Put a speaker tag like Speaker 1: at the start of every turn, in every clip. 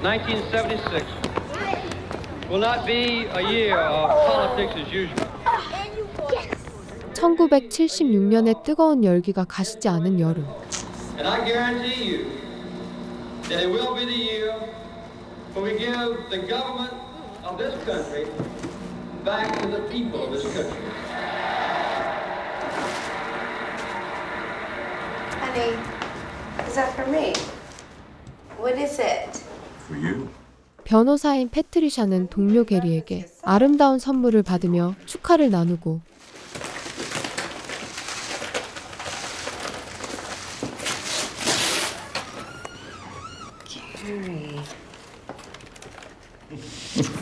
Speaker 1: 1976 will not be a year of politics as usual.
Speaker 2: 1976년의 뜨거운 열기가 가시지 않은 여름.
Speaker 1: And I guarantee you that it will be the year when we give the government of this country back to the people of this country.
Speaker 3: Honey, is that for me? What is it?
Speaker 4: For you.
Speaker 2: 변호사인 패트리샤는 동료 게리에게 아름다운 선물을 받으며 축하를 나누고
Speaker 3: Gary.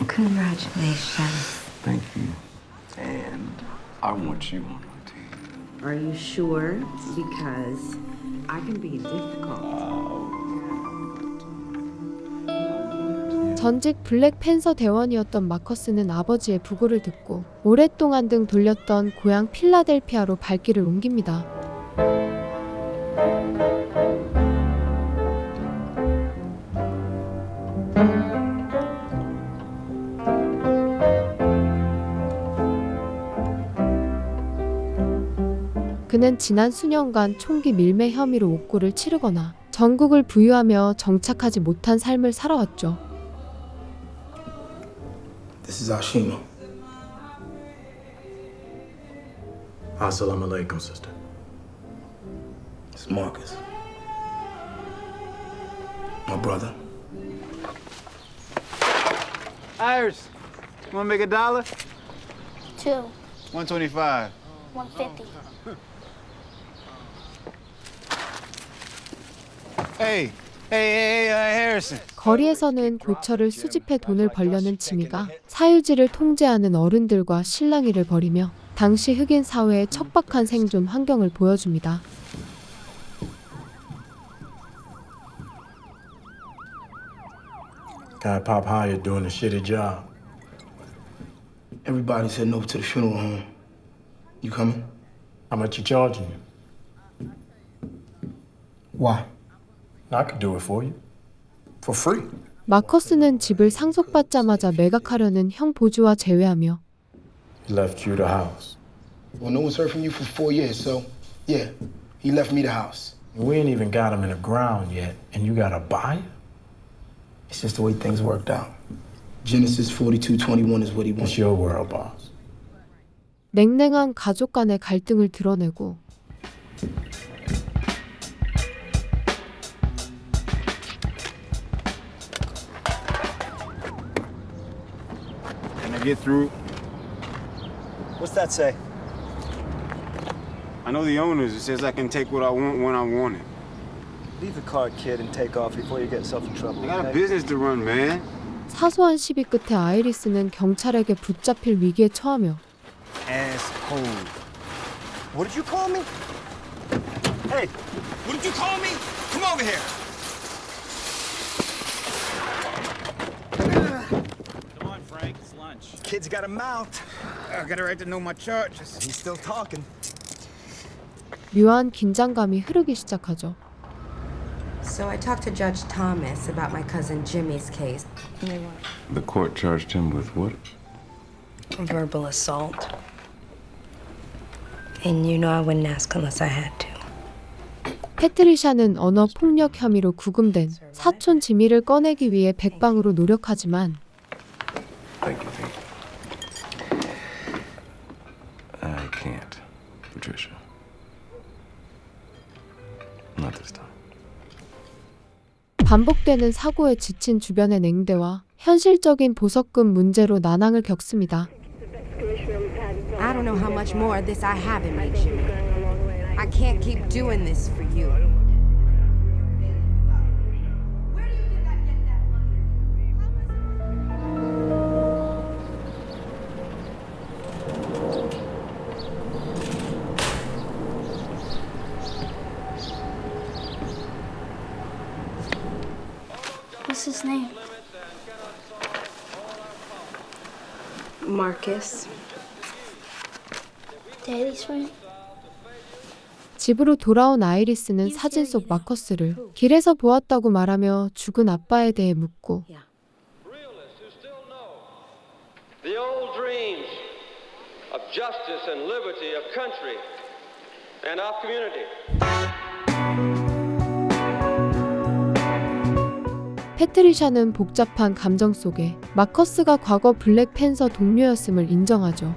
Speaker 3: Congratulations.
Speaker 4: Thank you. And I want you on my team.
Speaker 5: Are you sure? Because I can be difficult.
Speaker 2: 전직 블랙팬서 대원이었던 마커스는 아버지의 부고를 듣고 오랫동안 등 돌렸던 고향 필라델피아로 발길을 옮깁니다. 그는 지난 수년간 총기 밀매 혐의로 옥고를 치르거나 전국을 부유하며 정착하지 못한 삶을 살아왔죠.
Speaker 6: This is Ashima. Assalamu alaikum, sister. It's Marcus. My brother.
Speaker 7: Iris, wanna make $1?
Speaker 8: 2,
Speaker 7: 125.
Speaker 8: 150.
Speaker 7: Hey, Harrison.
Speaker 2: 거리에서는 고철을 수집해 돈을 벌려는 지미가 사유지를 통제하는 어른들과 실랑이를 벌이며 당시 흑인 사회의 척박한 생존 환경을 보여줍니다.
Speaker 6: Got Pop hired doing a shitty job. Everybody's heading over to the funeral home. You coming? How much you charging you? Why? I could do it for you. For free.
Speaker 2: 마커스는 집을 상속받자마자 매각하려는 형 보주와 재회하며
Speaker 6: He left you the house.
Speaker 9: Well, no one's heard from you for 4 years, so yeah, he left me the house.
Speaker 6: We ain't even got him in the ground yet, and you got a buyer?
Speaker 9: It's just the way things worked out. Genesis 42:21 is what he
Speaker 6: It's
Speaker 9: wants.
Speaker 6: your world, boss.
Speaker 2: 냉랭한 가족 간의 갈등을 드러내고
Speaker 7: Can I get through?
Speaker 10: What's that say?
Speaker 7: I know the owners. It says I can take what I want when I want it.
Speaker 10: Leave the car, kid, and take off before you get yourself in trouble.
Speaker 7: I got a
Speaker 10: Okay?
Speaker 7: business to run, man.
Speaker 2: 사소한 시비 끝에 아이리스는 경찰에게 붙잡힐 위기에 처하며
Speaker 10: Asshole. What did you call me? Hey, what did you call me? Come over here.
Speaker 7: Come on, Frank. It's lunch.
Speaker 10: Kid's got a mouth.
Speaker 7: I got a right to know my charges.
Speaker 10: He's still talking.
Speaker 2: 묘한 긴장감이 흐르기 시작하죠.
Speaker 3: So I talked to Judge Thomas about my cousin Jimmy's case.
Speaker 4: The court charged him with what?
Speaker 3: Verbal assault. And you know I wouldn't ask unless I had to.
Speaker 2: 패트리샤는 언어 폭력 혐의로 구금된 사촌 지미를 꺼내기 위해 백방으로 노력하지만
Speaker 4: Thank you, thank you. I can't, Patricia. Not this time.
Speaker 2: 반복되는 사고에 지친 주변의 냉대와 현실적인 보석금 문제로 난항을 겪습니다.
Speaker 3: I don't know how much more of this I have in me, Jimmy. I can't keep doing this for you.
Speaker 8: What's his name?
Speaker 3: Marcus.
Speaker 8: Daddy's friend?
Speaker 2: 집으로 돌아온 아이리스는 사진 속 마커스를 길에서 보았다고 말하며 죽은 아빠에 대해 묻고
Speaker 1: Realists who still know the old dreams of justice and liberty of country and our community.
Speaker 2: 패트리샤는 복잡한 감정 속에 마커스가 과거 블랙팬서 동료였음을 인정하죠.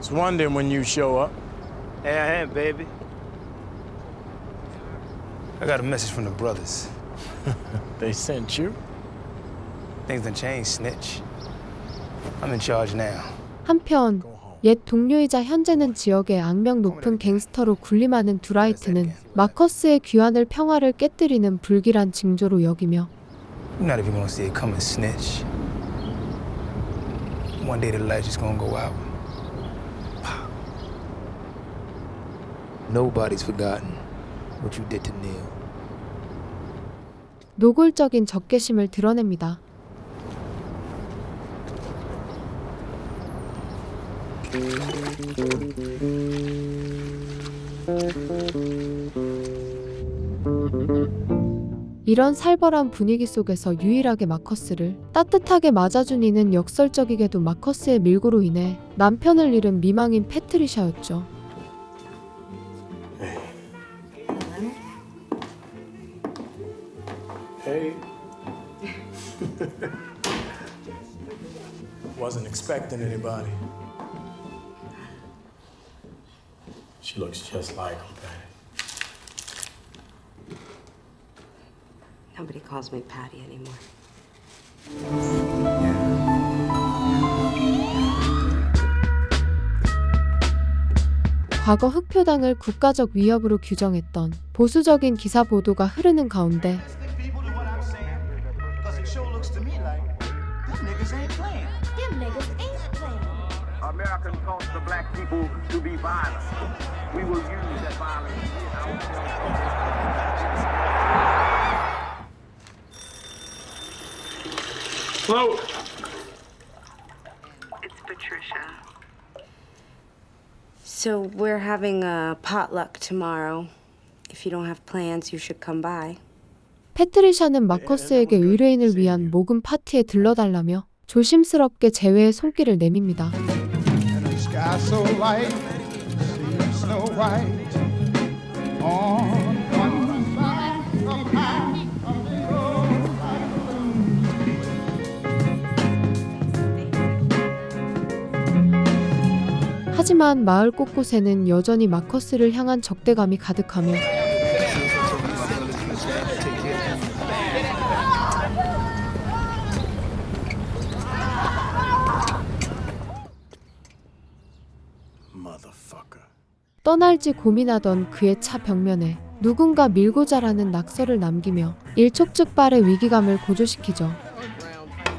Speaker 6: It's wondering when you show up.
Speaker 10: Hey, I am, baby. I got a message from the brothers.
Speaker 6: They sent you?
Speaker 10: Things done changed, snitch. I'm in charge now.
Speaker 2: 한편 옛 동료이자 현재는 지역의 악명 높은 갱스터로 군림하는 드라이트는 마커스의 귀환을 평화를 깨뜨리는 불길한 징조로 여기며
Speaker 10: Not if you want to see it coming, snitch. One day the light is gonna go out. Pop. Nobody's forgotten what you did to Neil.
Speaker 2: 노골적인 적개심을 드러냅니다. 이런 살벌한 분위기 속에서 유일하게 마커스를 따뜻하게 맞아준 이는 역설적이게도 마커스의 밀고로 인해 남편을 잃은 미망인 패트리샤였죠.
Speaker 6: Hey. Wasn't expecting anybody. She looks just like him, Patty.
Speaker 5: Nobody calls me Patty anymore.
Speaker 2: 과거 흑표당을 국가적 위협으로 규정했던 보수적인 기사 보도가 흐르는 가운데
Speaker 10: American taught the black people to be violent. We will use that violence in
Speaker 6: Hello.
Speaker 5: It's Patricia. So we're having a potluck tomorrow. If you don't have plans, you should come by.
Speaker 2: 패트리샤는 마커스에게 의뢰인을 위한 모금 파티에 들러달라며 조심스럽게 제외의 손길을 내밉니다. 하지만 마을 곳곳에는 여전히 마커스를 향한 적대감이 가득하며 떠날지 고민하던 그의 차 벽면에 누군가 밀고 자라는 낙서를 남기며 일촉즉발의 위기감을 고조시키죠.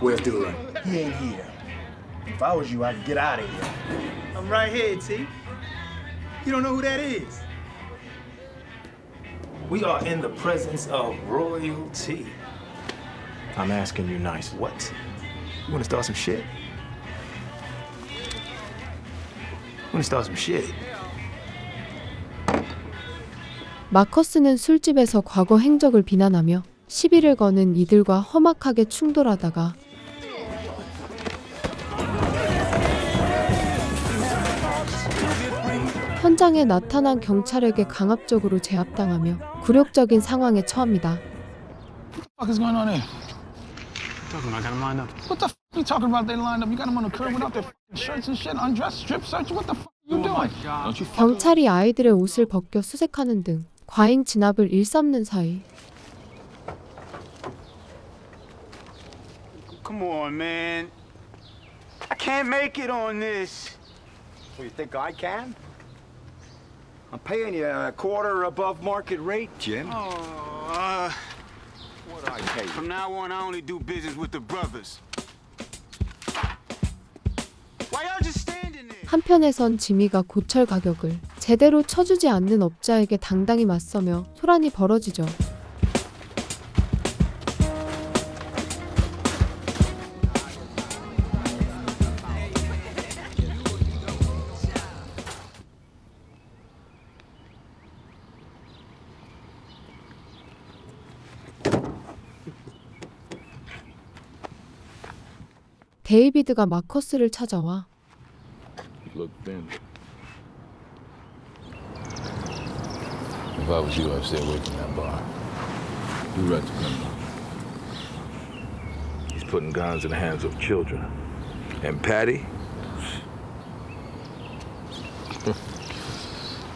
Speaker 10: Where's Dillon? He ain't here. If I was you, I'd get out of here. I'm right here, T. You don't know who that is? We are in the presence of royalty.
Speaker 6: I'm asking you nicely.
Speaker 10: What? You want to start some shit? Want to start some shit?
Speaker 2: 마커스는 술집에서 과거 행적을 비난하며 시비를 거는 이들과 험악하게 충돌하다가 현장에 나타난 경찰에게 강압적으로 제압당하며 굴욕적인 상황에 처합니다.
Speaker 11: What is going on there? Talking, I got them lined up. What the f you talking about? They lined up. You got them on the curb without their shirts and shit, undressed, strip search. What the f you doing? Don't you
Speaker 2: 경찰이 아이들의 옷을 벗겨 수색하는 등 과잉 진압을 일삼는 사이
Speaker 7: Come on, man. I can't make it on this.
Speaker 10: Well, you think I can? I'm paying you a quarter above market rate, Jim.
Speaker 7: Oh,
Speaker 10: What'd I pay you?
Speaker 7: from now on, I only do business with the brothers. Why y'all just standing there?
Speaker 2: 한편에선 지미가 고철 가격을 제대로 쳐주지 않는 업자에게 당당히 맞서며 소란이 벌어지죠. 데이비드가 마커스를 찾아와
Speaker 11: Look thin. If I was you, I'd stay away from that bar. You right to remember. He's putting guns in the hands of children. And Patty?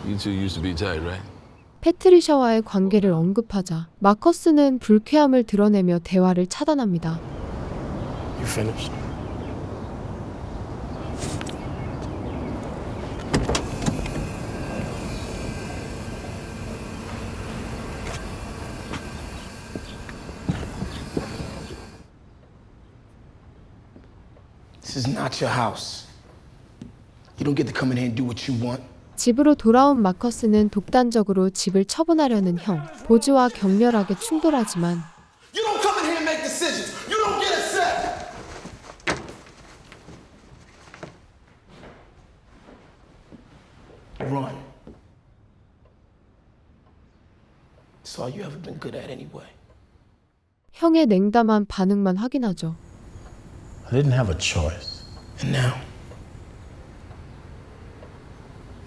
Speaker 11: You two used to be tight, right?
Speaker 2: 패트리샤와의 관계를 언급하자 마커스는 불쾌함을 드러내며 대화를 차단합니다.
Speaker 6: You finished?
Speaker 9: This is not your house. You don't get to come in here and do what you want.
Speaker 2: 집으로 돌아온 마커스는 독단적으로 집을 처분하려는 형 보즈와 격렬하게 충돌하지만
Speaker 9: You don't come in here and make decisions. You don't get a say. Run. It's all you ever been good at anyway.
Speaker 2: 형의 냉담한 반응만 확인하죠.
Speaker 6: I didn't have a choice.
Speaker 9: And now?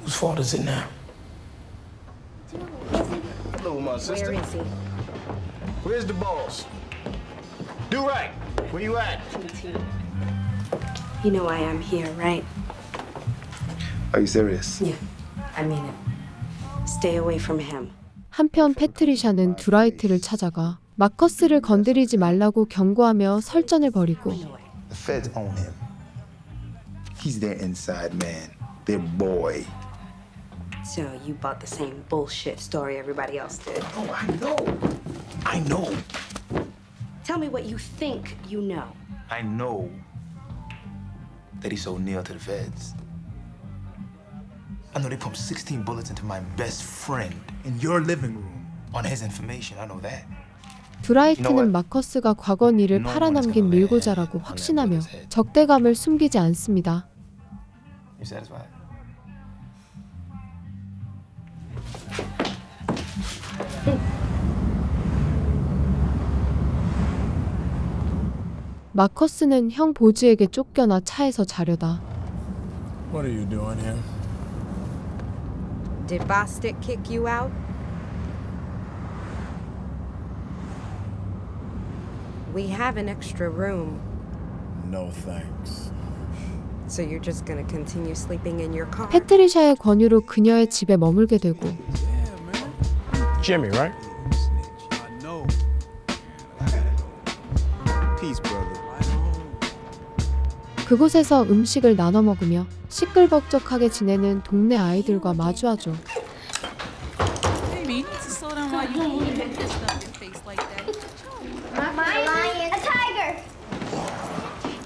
Speaker 9: Whose fault is it now?
Speaker 10: Hello, my sister.
Speaker 3: Where is he?
Speaker 10: Where's the boss? Do right. Where you at?
Speaker 5: You know why I'm here, right?
Speaker 10: Are you serious?
Speaker 5: Yeah, I mean it. Stay away from him.
Speaker 2: 한편 패트리샤는 드라이트를 찾아가 마커스를 건드리지 말라고 경고하며 설전을 벌이고
Speaker 10: The feds own him. He's their inside man, their boy.
Speaker 5: So you bought the same bullshit story everybody else did.
Speaker 10: Oh, I know. I know.
Speaker 5: Tell me what you think you know.
Speaker 10: I know that he's so near to the feds. I know they pumped 16 bullets into my best friend in your living room on his information. I know that.
Speaker 2: 드라이트는 마커스가 과거 일을 팔아넘긴 밀고자라고 확신하며 적대감을 숨기지 않습니다.
Speaker 10: You satisfied?
Speaker 2: 마커스는 형 보즈에게 쫓겨나 차에서 자려다
Speaker 6: What are you doing here?
Speaker 3: Did Bostic kick you out? We have an extra room,
Speaker 6: No thanks.
Speaker 3: so you're just gonna continue sleeping in your car?
Speaker 2: 패트리샤의 권유로 그녀의 집에 머물게 되고
Speaker 6: Jimmy, right?
Speaker 10: Peace, brother.
Speaker 2: 그곳에서 음식을 나눠 먹으며 시끌벅적하게 지내는 동네 아이들과 마주하죠.
Speaker 8: A tiger.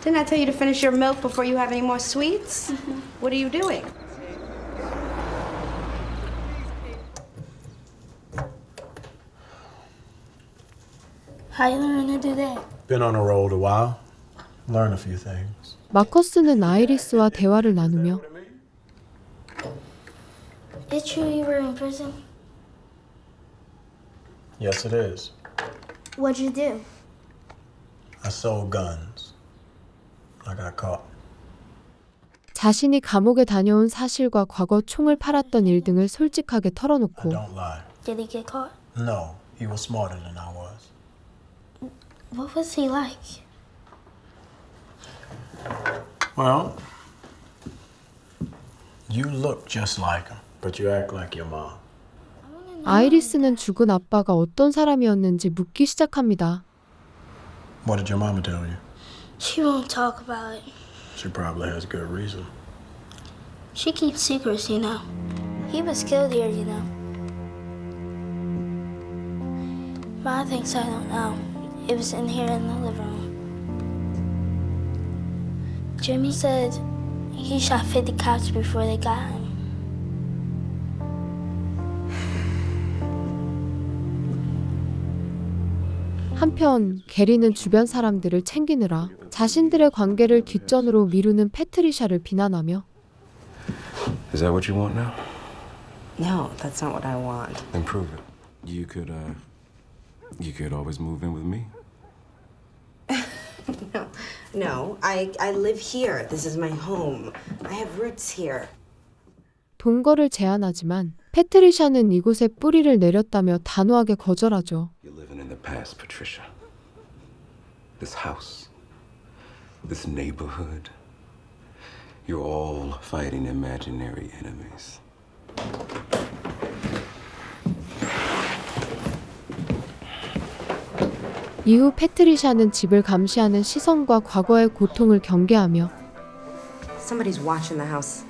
Speaker 5: Didn't I tell you to finish your milk before you have any more sweets? What are you doing?
Speaker 8: How you learn to do that?
Speaker 6: Been on the road a while. Learn a few things.
Speaker 2: 마커스는 아이리스와 대화를 나누며
Speaker 8: It's true you were in prison?
Speaker 6: Yes, it is.
Speaker 8: What'd you do?
Speaker 6: I sold guns. I got caught.
Speaker 2: 자신이 감옥에 다녀온 사실과 과거 총을 팔았던 일 등을 솔직하게 털어놓고
Speaker 6: Don't lie.
Speaker 8: Did he get caught?
Speaker 6: No, he was smarter than I was.
Speaker 8: What was he like?
Speaker 6: Well, you look just like him, but you act like your mom.
Speaker 2: 아이리스는 죽은 아빠가 어떤 사람이었는지 묻기 시작합니다.
Speaker 6: What did your mama tell you?
Speaker 8: She won't talk about it.
Speaker 6: She probably has good reason.
Speaker 8: She keeps secrets, you know. He was killed here, you know. Ma thinks I don't know. It was in here in the living room. Jimmy said he shot 50 cops before they got him.
Speaker 2: 한편 게리는 주변 사람들을 챙기느라 자신들의 관계를 뒷전으로 미루는 패트리샤를 비난하며
Speaker 4: Is that what you want now?
Speaker 5: No, that's not what I want.
Speaker 4: Then prove it. You could always move in with me.
Speaker 5: No, I live here. This is my home. I have roots here.
Speaker 2: 동거를 제안하지만 패트리샤는 이곳에 뿌리를 내렸다며 단호하게 거절하죠.
Speaker 4: You're living in the past, Patricia. This house, this neighborhood. You're all fighting imaginary enemies.
Speaker 2: 이후 패트리샤는 집을 감시하는 시선과 과거의 고통을 경계하며
Speaker 5: Somebody's watching the house.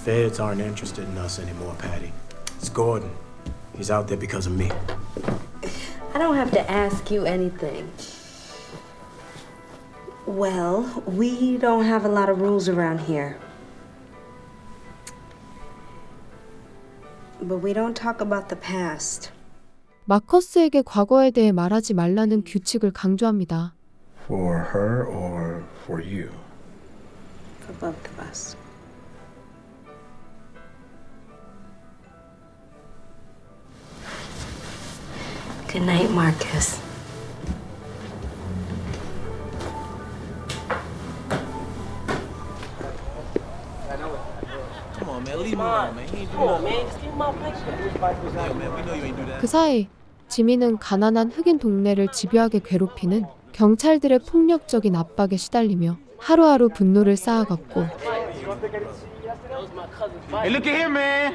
Speaker 6: Feds aren't interested in us anymore, Patty. It's Gordon. He's out there because of me.
Speaker 5: I don't have to ask you anything. Well, we don't have a lot of rules around here. But we don't talk about the past.
Speaker 2: 마커스에게 과거에 대해 말하지 말라는 규칙을 강조합니다.
Speaker 6: For her or for you?
Speaker 5: For both of us. Good night, Marcus.
Speaker 10: Come on, man. Leave him alone, man. He ain't do nothing. Man, we know you ain't do that.
Speaker 2: 그 사이 지미는 가난한 흑인 동네를 집요하게 괴롭히는 경찰들의 폭력적인 압박에 시달리며 하루하루 분노를 쌓아갔고
Speaker 7: Hey, look at here, man.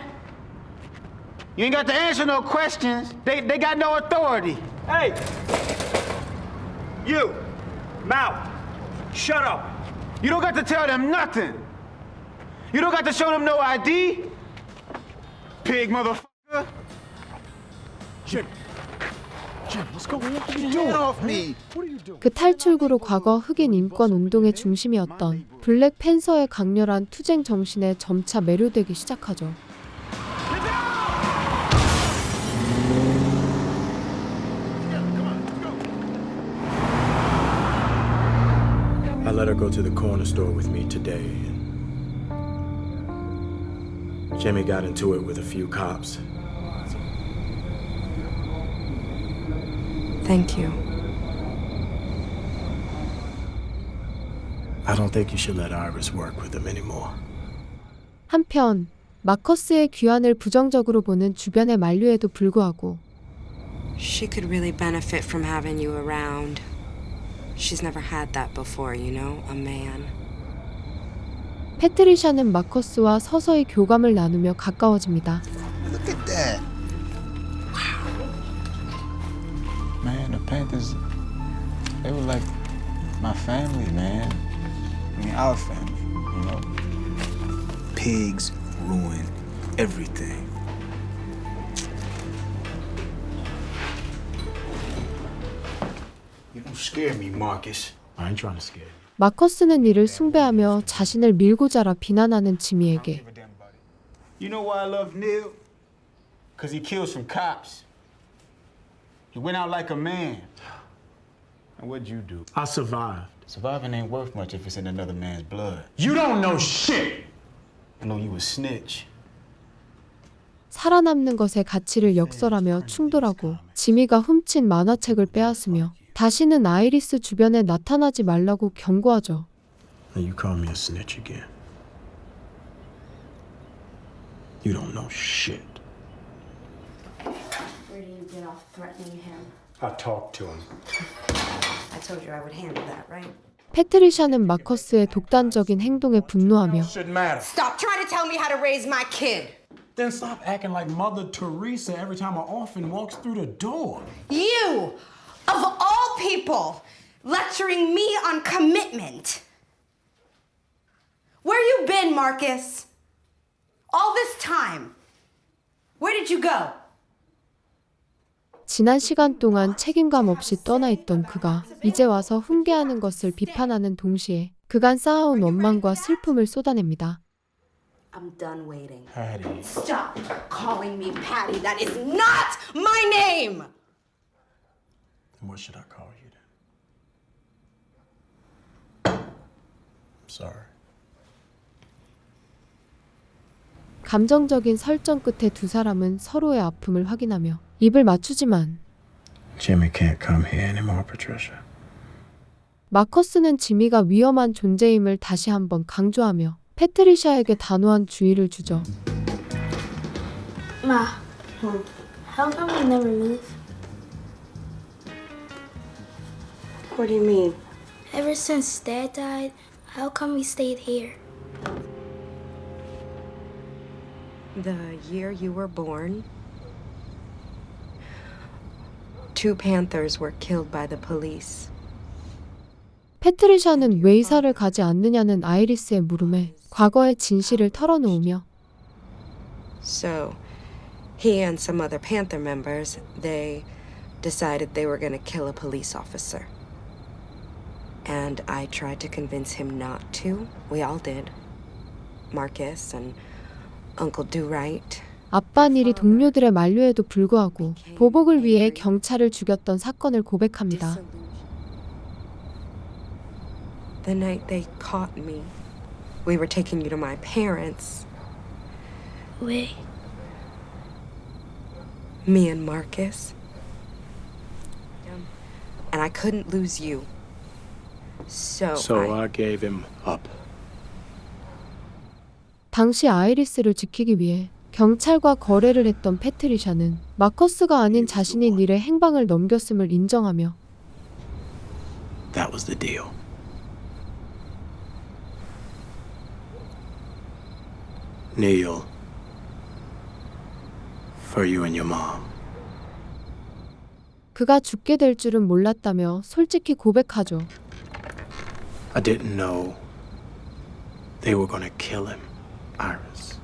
Speaker 7: You ain't got to answer no questions. They got no authority. Hey! You! Mouth! Shut up! You don't got to tell them nothing. You don't got to show them no ID. Pig motherfucker.
Speaker 6: Jim, what's going on? What are you
Speaker 7: Get
Speaker 6: doing?
Speaker 7: off me.
Speaker 2: 그 탈출구로 과거 흑인 인권 운동의 중심이었던 블랙 팬서의 강렬한 투쟁 정신에 점차 매료되기 시작하죠.
Speaker 6: I let her go to the corner store with me today. Jimmy got into it with a few cops.
Speaker 5: Thank you.
Speaker 6: I don't think you should let Iris work with him anymore.
Speaker 2: 한편 마커스의 귀환을 부정적으로 보는 주변의 만류에도 불구하고
Speaker 5: She could really benefit from having you around. She's never had that before, you know, a man.
Speaker 2: 패트리샤는 마커스와 서서히 교감을 나누며 가까워집니다.
Speaker 10: Look at that.
Speaker 4: Man, the Panthers, they were like my family, man. I mean, our family, you know?
Speaker 10: Pigs ruin everything.
Speaker 6: You don't scare me, Marcus. I ain't trying to scare you.
Speaker 2: 마커스는 이를 숭배하며 자신을 밀고 자라 비난하는 지미에게
Speaker 7: You know why I love Neil? Because he killed some cops. He went out like a man. And what'd you do?
Speaker 6: I survived.
Speaker 7: Surviving ain't worth much if it's in another man's blood.
Speaker 6: You don't know shit!
Speaker 7: I know you a snitch.
Speaker 2: 살아남는 것의 가치를 역설하며 충돌하고 지미가 훔친 만화책을 빼앗으며 다시는 아이리스 주변에 나타나지 말라고 경고하죠.
Speaker 6: Now you call me a snitch again. You don't know shit.
Speaker 5: Where do you get off threatening him?
Speaker 6: I talked to him.
Speaker 5: I told you I would handle that, right?
Speaker 2: 패트리샤는 마커스의 독단적인 행동에 분노하며
Speaker 6: Shouldn't matter.
Speaker 5: Stop trying to tell me how to raise my kid.
Speaker 6: Then stop acting like Mother Teresa every time an orphan walks through the door.
Speaker 5: You, of all people, lecturing me on commitment. Where you been, Marcus? All this time. Where did you go?
Speaker 2: 지난 시간 동안 책임감 없이 떠나 있던 그가 이제 와서 훈계하는 것을 비판하는 동시에 그간 쌓아온 원망과 슬픔을 쏟아냅니다.
Speaker 5: I'm done waiting.
Speaker 6: Patty.
Speaker 5: Stop calling me Patty. That is not my name.
Speaker 6: Then what should I call you then? I'm sorry.
Speaker 2: 감정적인 설정 끝에 두 사람은 서로의 아픔을 확인하며 입을 맞추지만
Speaker 6: Jimmy can't come here anymore, Patricia.
Speaker 2: 마커스는 지미가 위험한 존재임을 다시 한번 강조하며 패트리샤에게 단호한 주의를 주죠.
Speaker 8: Ma, how come we never move?
Speaker 3: What do you mean?
Speaker 8: Ever since Dad died, how come we stayed here?
Speaker 5: The year you were born, 2 panthers were killed by the police.
Speaker 2: 패트리샤는 왜 이사를 가지 않느냐는 아이리스의 물음에 과거의 진실을 털어놓으며
Speaker 5: So, he and some other Panther members, they decided they were going to kill a police officer. And I tried to convince him not to. We all did. Marcus and Uncle Do-Right.
Speaker 2: 아빤일이 동료들의 만류에도 불구하고 보복을 위해 경찰을 죽였던 사건을 고백합니다.
Speaker 5: The night they caught me, we were taking you to my parents.
Speaker 8: Wait.
Speaker 5: Me and Marcus. And I couldn't lose you. So
Speaker 6: I gave him up.
Speaker 2: 당시 아이리스를 지키기 위해 경찰과 거래를 했던 패트리샤는 마커스가 아닌 자신이 닐의 행방을 넘겼음을 인정하며
Speaker 6: That was the deal. Neil, for you and your mom.
Speaker 2: 그가 죽게 될 줄은 몰랐다며 솔직히 고백하죠.
Speaker 6: I didn't know they were gonna kill him, Iris.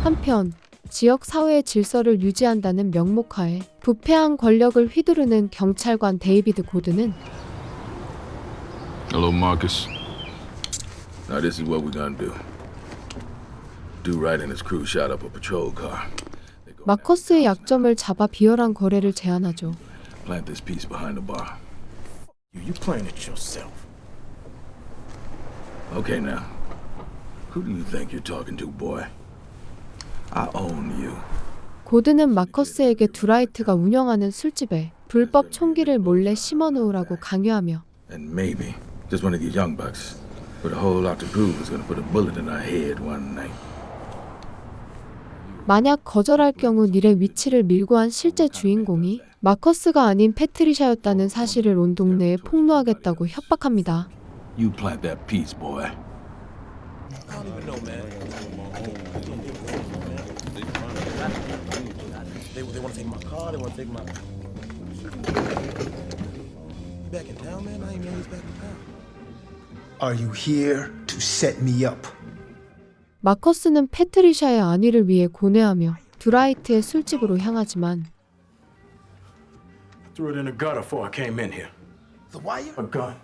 Speaker 2: 한편 지역 사회의 질서를 유지한다는 명목하에 부패한 권력을 휘두르는 경찰관 데이비드 고든은
Speaker 11: Hello, Marcus. Now this is what we're gonna do. Do-Right and his crew shot up a patrol car.
Speaker 2: 마커스의 약점을 잡아 비열한 거래를 제안하죠.
Speaker 11: Plant this piece behind the bar.
Speaker 6: You playing it yourself.
Speaker 11: Okay, now. Who do you think you're talking to, boy? I own you.
Speaker 2: 고든은 마커스에게 두라이트가 운영하는 술집에 불법 총기를 몰래 심어놓으라고 강요하며
Speaker 11: And maybe just one of these young bucks with a whole lot to prove is gonna put a bullet in our head one night.
Speaker 2: 만약 거절할 경우 닐의 위치를 밀고 한 실제 주인공이 마커스가 아닌 패트리샤였다는 사실을 온 동네에 폭로하겠다고 협박합니다.
Speaker 11: You plant that piece, boy.
Speaker 10: I don't even know, man. They want to take my car. They want to take my. Back in town, man. I ain't know he's back in town.
Speaker 9: Are you here to set me up?
Speaker 2: 마커스는 패트리샤의 안위를 위해 고뇌하며 드라이트의 술집으로 향하지만
Speaker 6: Threw it in the gutter before I came in here.
Speaker 10: The wire?
Speaker 6: A gun.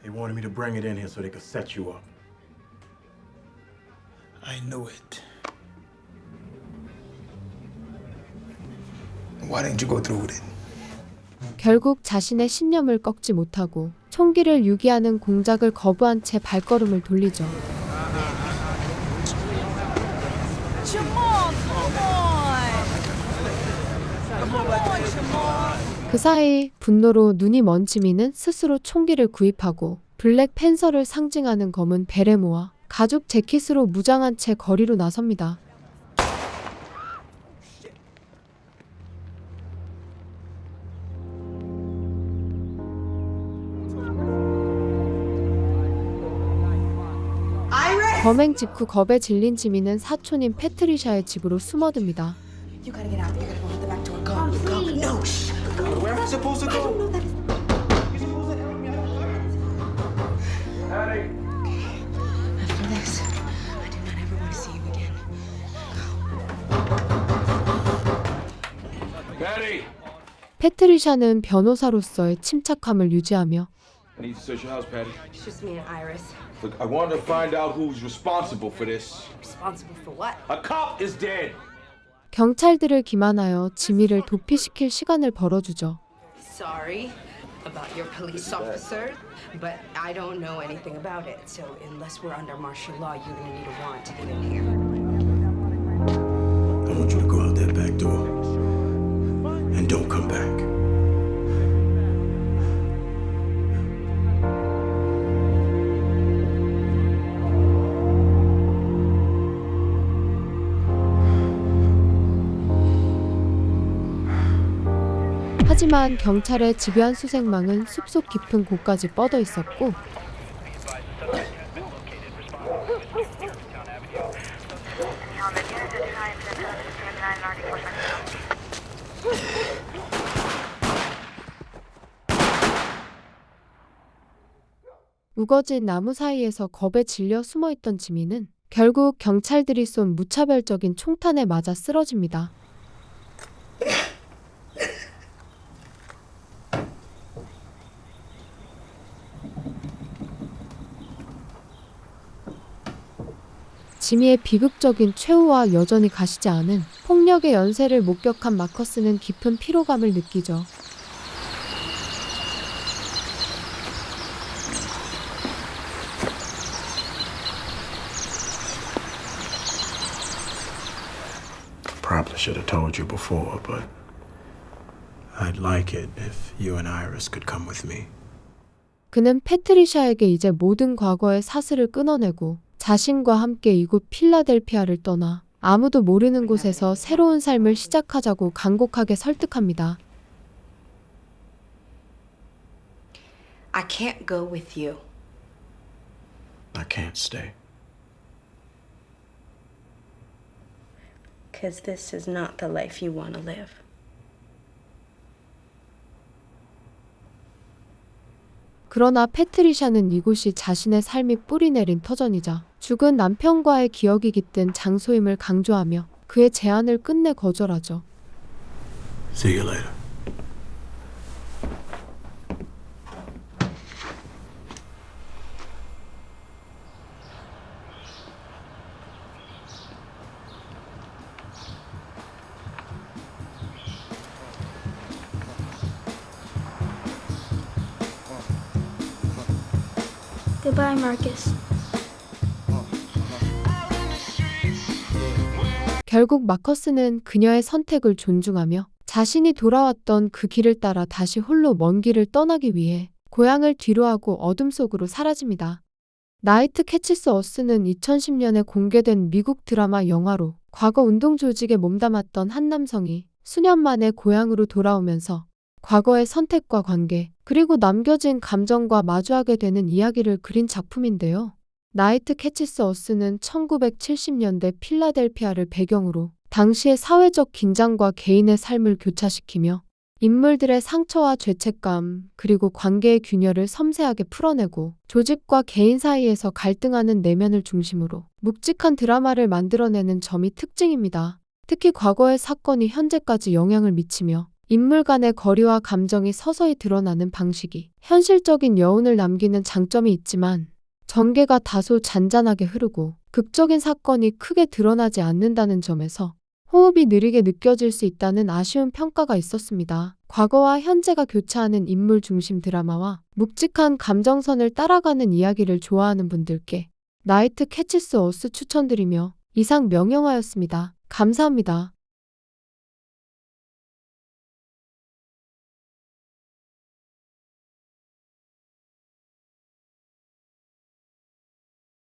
Speaker 6: They wanted me to bring it in here so they could set you up.
Speaker 10: I knew it.
Speaker 9: Why didn't you go through with it?
Speaker 2: 결국 자신의 신념을 꺾지 못하고 총기를 유기하는 공작을 거부한 채 발걸음을 돌리죠. 그 사이 분노로 눈이 먼 지미는 스스로 총기를 구입하고 블랙 팬서를 상징하는 검은 벨에 모아 가죽 재킷으로 무장한 채 거리로 나섭니다. 범행 직후 겁에 질린 지미는 사촌인 패트리샤의 집으로 숨어듭니다.
Speaker 3: You gotta get out. You gotta go to the back door. Go. No, shh.
Speaker 10: Where am I supposed to go?
Speaker 3: After this, I do not ever want to see you again.
Speaker 11: Patty!
Speaker 2: 패트리샤는 변호사로서의 침착함을 유지하며
Speaker 12: I need to search your house, Patty.
Speaker 3: It's just me and Iris.
Speaker 12: Look, I wanted to find out who's responsible for this.
Speaker 3: Responsible for what?
Speaker 12: A cop is dead.
Speaker 2: 경찰들을 기만하여 지미를 도피시킬 시간을 벌어주죠.
Speaker 3: Sorry about your police officer, but I don't know anything about it. So unless we're under martial law, you're gonna need a warrant to get in here.
Speaker 6: I want you to go out that back door and don't come back.
Speaker 2: 하지만 경찰의 집요한 수색망은 숲속 깊은 곳까지 뻗어 있었고 우거진 나무 사이에서 겁에 질려 숨어있던 지민은 결국 경찰들이 쏜 무차별적인 총탄에 맞아 쓰러집니다. 지미의 비극적인 최후와 여전히 가시지 않은 폭력의 연쇄를 목격한 마커스는 깊은 피로감을 느끼죠.
Speaker 6: Probably should have told you before, but I'd like it if you and Iris could come with me.
Speaker 2: 그는 패트리샤에게 이제 모든 과거의 사슬을 끊어내고 자신과 함께 이곳 필라델피아를 떠나 아무도 모르는 곳에서 새로운 삶을 시작하자고 간곡하게 설득합니다.
Speaker 5: I can't go with you.
Speaker 6: I can't stay.
Speaker 5: Because this is not the life you want to live.
Speaker 2: 그러나 패트리샤는 이곳이 자신의 삶이 뿌리내린 터전이자 죽은 남편과의 기억이 깃든 장소임을 강조하며 그의 제안을 끝내 거절하죠.
Speaker 6: See you later.
Speaker 8: Goodbye, Marcus.
Speaker 2: 결국 마커스는 그녀의 선택을 존중하며 자신이 돌아왔던 그 길을 따라 다시 홀로 먼 길을 떠나기 위해 고향을 뒤로하고 어둠 속으로 사라집니다. 나이트 캐치스 어스는 2010년에 공개된 미국 드라마 영화로 과거 운동 조직에 몸담았던 한 남성이 수년 만에 고향으로 돌아오면서 과거의 선택과 관계, 그리고 남겨진 감정과 마주하게 되는 이야기를 그린 작품인데요. 나이트 캐치스 어스는 1970년대 필라델피아를 배경으로 당시의 사회적 긴장과 개인의 삶을 교차시키며 인물들의 상처와 죄책감, 그리고 관계의 균열을 섬세하게 풀어내고 조직과 개인 사이에서 갈등하는 내면을 중심으로 묵직한 드라마를 만들어내는 점이 특징입니다. 특히 과거의 사건이 현재까지 영향을 미치며 인물 간의 거리와 감정이 서서히 드러나는 방식이 현실적인 여운을 남기는 장점이 있지만 전개가 다소 잔잔하게 흐르고 극적인 사건이 크게 드러나지 않는다는 점에서 호흡이 느리게 느껴질 수 있다는 아쉬운 평가가 있었습니다. 과거와 현재가 교차하는 인물 중심 드라마와 묵직한 감정선을 따라가는 이야기를 좋아하는 분들께 나이트 캐치스 어스 추천드리며 이상 명영화였습니다. 감사합니다.